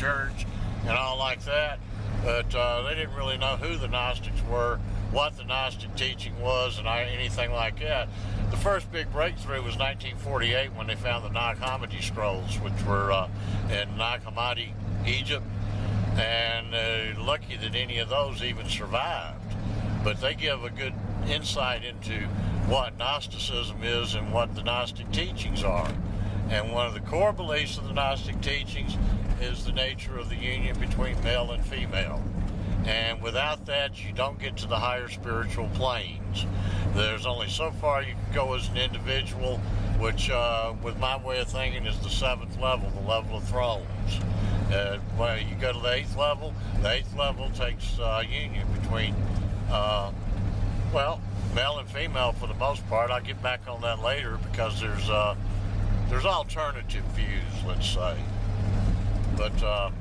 church and all like that, but they didn't really know who the Gnostics were, what the Gnostic teaching was, and anything like that. The first big breakthrough was 1948 when they found the Nag Hammadi scrolls, which were in Nag Hammadi, Egypt, and lucky that any of those even survived. But they give a good insight into what Gnosticism is and what the Gnostic teachings are. And one of the core beliefs of the Gnostic teachings is the nature of the union between male and female. And without that, you don't get to the higher spiritual planes. There's only so far you can go as an individual, which, with my way of thinking, is the 7th level, the level of thrones. When you go to the 8th level takes union between, male and female for the most part. I'll get back on that later because there's alternative views, let's say. But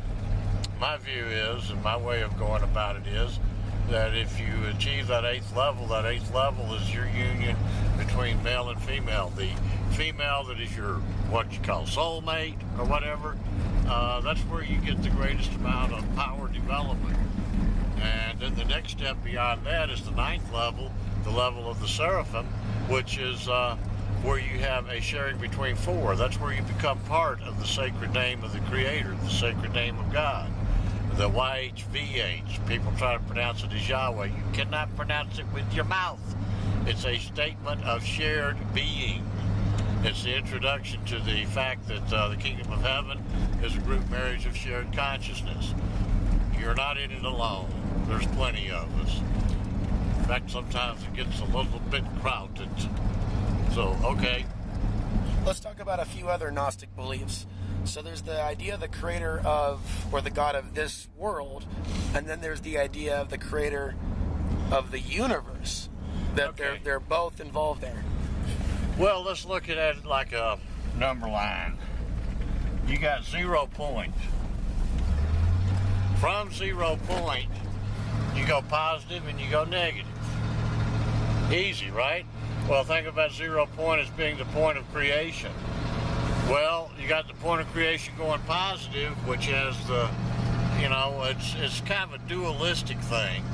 my view is, and my way of going about it is, that if you achieve that 8th level is your union between male and female. The female that is your, what you call soulmate or whatever, that's where you get the greatest amount of power development. And then the next step beyond that is the 9th level, the level of the seraphim, which is where you have a sharing between 4. That's where you become part of the sacred name of the Creator, the sacred name of God. The YHVH, people try to pronounce it as Yahweh. You cannot pronounce it with your mouth. It's a statement of shared being. It's the introduction to the fact that the kingdom of heaven is a group marriage of shared consciousness. You're not in it alone. There's plenty of us. In fact, sometimes it gets a little bit crowded. So, okay. Let's talk about a few other Gnostic beliefs. So there's the idea of the creator of, or the God of this world, and then there's the idea of the creator of the universe. That they're both involved there. Well, let's look at it like a number line. You got 0 point. From 0 point, you go positive and you go negative. Easy, right? Well, think about 0 point as being the point of creation. Well, you got the point of creation going positive, which has the, it's kind of a dualistic thing,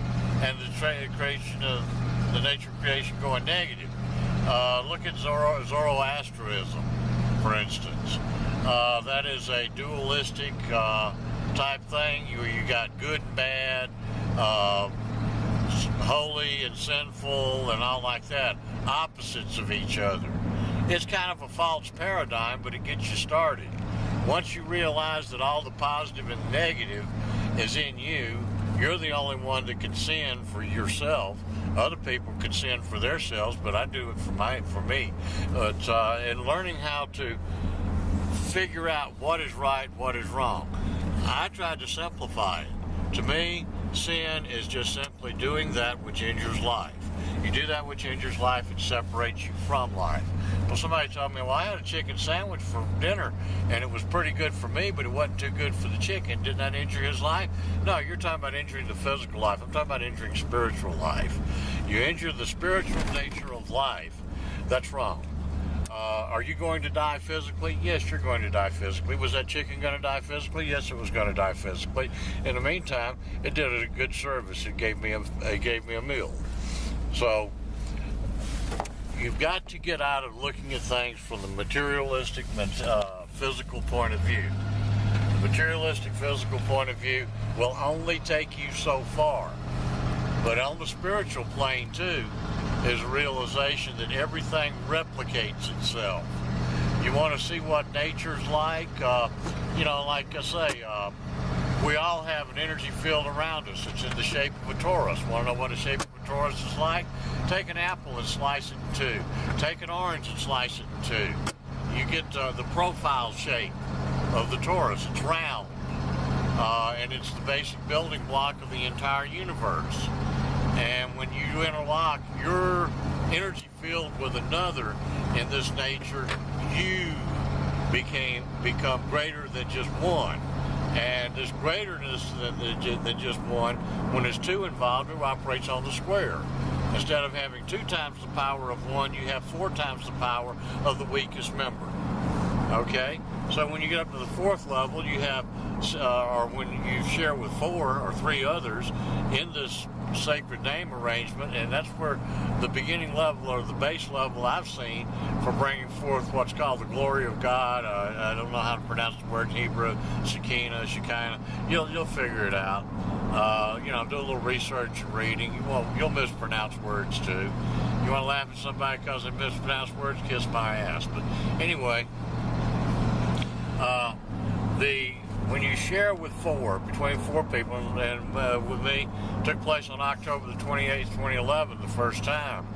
and the creation of the nature of creation going negative. Look at Zoroastrianism, for instance. That is a dualistic type thing. You got good and bad, holy and sinful, and all like that. Opposites of each other. It's kind of a false paradigm, but it gets you started. Once you realize that all the positive and negative is in you, you're the only one that can sin for yourself. Other people can sin for themselves, but I do it for me. But in learning how to figure out what is right, what is wrong, I tried to simplify it. To me, sin is just simply doing that which injures life. You do that which injures life, it separates you from life. Well, somebody told me, well, I had a chicken sandwich for dinner, and it was pretty good for me, but it wasn't too good for the chicken. Didn't that injure his life? No, you're talking about injuring the physical life. I'm talking about injuring spiritual life. You injure the spiritual nature of life, that's wrong. Are you going to die physically? Yes, you're going to die physically. Was that chicken going to die physically? Yes, it was going to die physically. In the meantime, it did a good service. It gave me a meal. So you've got to get out of looking at things from the materialistic, physical point of view. The materialistic, physical point of view will only take you so far. But on the spiritual plane, too, is a realization that everything replicates itself. You want to see what nature's like? Like I say, we all have an energy field around us. It's in the shape of a torus. Want to know what the shape of a torus is like? Take an apple and slice it in 2. Take an orange and slice it in 2. You get the profile shape of the torus. It's round. And it's the basic building block of the entire universe. And when you interlock your energy field with another in this nature, you become greater than just one. And this greaterness than just one, when there's 2 involved, it operates on the square. Instead of having 2 times the power of one, you have 4 times the power of the weakest member. Okay? So when you get up to the fourth level, you have, or when you share with 4 or 3 others in this sacred name arrangement, and that's where the beginning level or the base level I've seen for bringing forth what's called the glory of God. I don't know how to pronounce the word in Hebrew, Shekinah. You'll figure it out. Do a little research and reading. You'll mispronounce words too. You want to laugh at somebody because they mispronounce words? Kiss my ass. But anyway, when you share with 4, between 4 people, and with me, took place on October the 28th, 2011, the first time.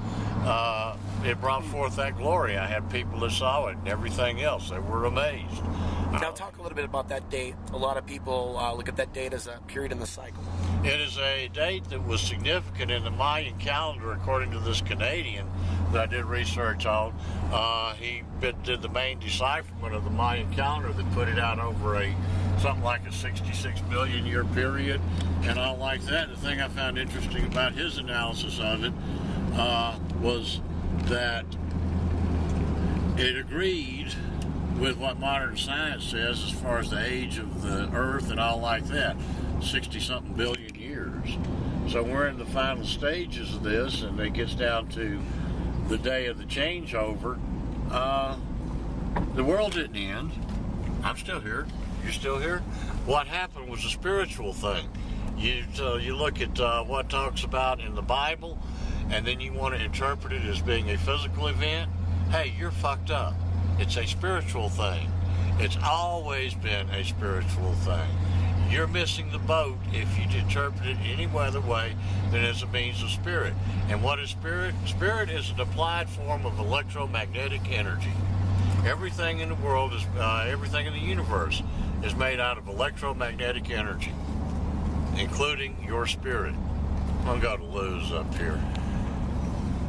It brought forth that glory. I had people that saw it and everything else. They were amazed. Now talk a little bit about that date. A lot of people look at that date as a period in the cycle. It is a date that was significant in the Mayan calendar, according to this Canadian that I did research on. He did the main decipherment of the Mayan calendar that put it out over something like a 66 billion year period and all like that. The thing I found interesting about his analysis of it was that it agreed with what modern science says as far as the age of the Earth and all like that, 60-something billion years. So we're in the final stages of this, and it gets down to the day of the changeover. The world didn't end. I'm still here. You're still here. What happened was a spiritual thing. You look at what talks about in the Bible, and then you want to interpret it as being a physical event. Hey, you're fucked up. It's a spiritual thing. It's always been a spiritual thing. You're missing the boat if you interpret it any other way than as a means of spirit. And what is spirit? Spirit is an applied form of electromagnetic energy. Everything in the world is, everything in the universe is made out of electromagnetic energy, including your spirit. I'm going to lose up here.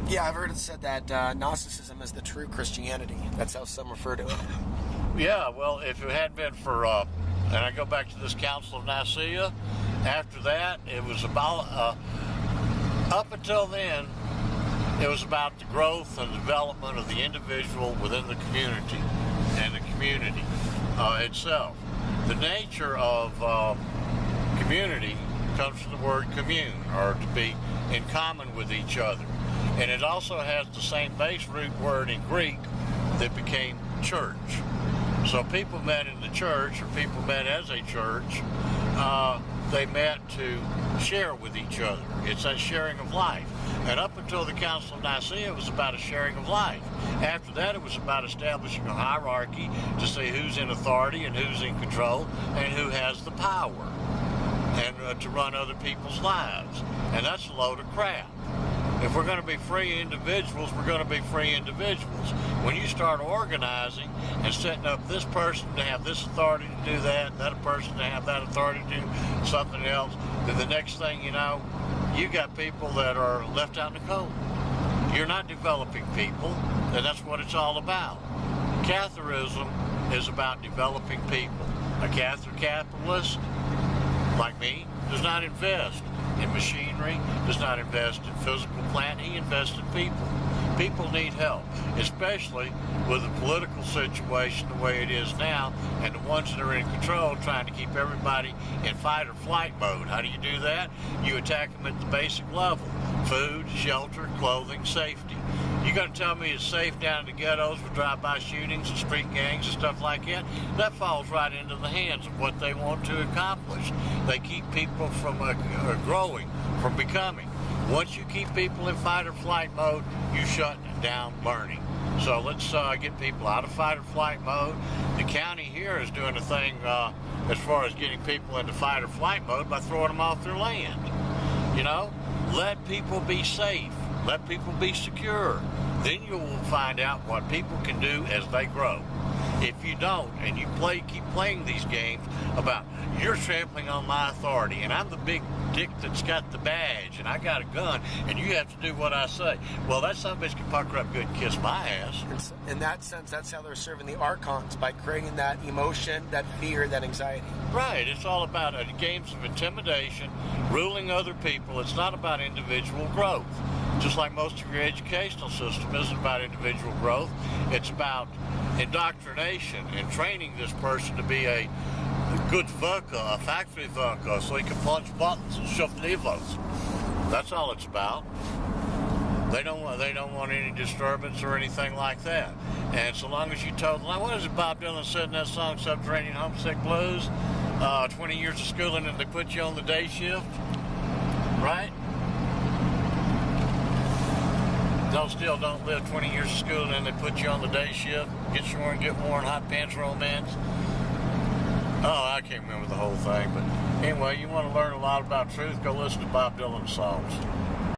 Yeah, I've heard it said that Gnosticism is the true Christianity. That's how some refer to it. Yeah, well, if it hadn't been for, and I go back to this Council of Nicaea, after that, it was about, up until then, it was about the growth and development of the individual within the community and the community itself. The nature of community comes from the word commune, or to be in common with each other. And it also has the same base root word in Greek that became church. So people met in the church, or people met as a church. They met to share with each other. It's a sharing of life. And up until the Council of Nicaea, it was about a sharing of life. After that, it was about establishing a hierarchy to see who's in authority and who's in control and who has the power, and to run other people's lives. And that's a load of crap. If we're going to be free individuals, we're going to be free individuals. When you start organizing and setting up this person to have this authority to do that person to have that authority to do something else, then the next thing you know, you got people that are left out in the cold. You're not developing people, and that's what it's all about. Catholicism is about developing people. A Catholic capitalist, like me, does not invest in machinery, does not invest in physical plant. He invests in people. People need help, especially with the political situation the way it is now, and the ones that are in control trying to keep everybody in fight or flight mode. How do you do that? You attack them at the basic level: food, shelter, clothing, safety. You gonna tell me it's safe down in the ghettos with drive-by shootings and street gangs and stuff like that? That falls right into the hands of what they want to accomplish. They keep people from growing, from becoming. Once you keep people in fight or flight mode, you shut down learning. So let's get people out of fight or flight mode. The county here is doing a thing as far as getting people into fight or flight mode by throwing them off their land. You know, let people be safe. Let people be secure. Then you will find out what people can do as they grow. If you don't, and you keep playing these games about you're trampling on my authority, and I'm the big dick that's got the badge, and I got a gun, and you have to do what I say. Well, that son of a bitch can pucker up good and kiss my ass. In that sense, that's how they're serving the archons, by creating that emotion, that fear, that anxiety. Right. It's all about games of intimidation, ruling other people. It's not about individual growth. Just like most of your educational system isn't about individual growth. It's about indoctrination and training this person to be a good worker, a factory worker, so he can punch buttons and shove levers. That's all it's about. They don't want any disturbance or anything like that. And so long as you told them, like, what is it Bob Dylan said in that song, Subterranean Homesick Blues? 20 years of schooling and they put you on the day shift, right? Still don't live 20 years of schooling and they put you on the day shift, get worn hot pants romance. Oh, I can't remember the whole thing, but anyway, you want to learn a lot about truth, go listen to Bob Dylan's songs.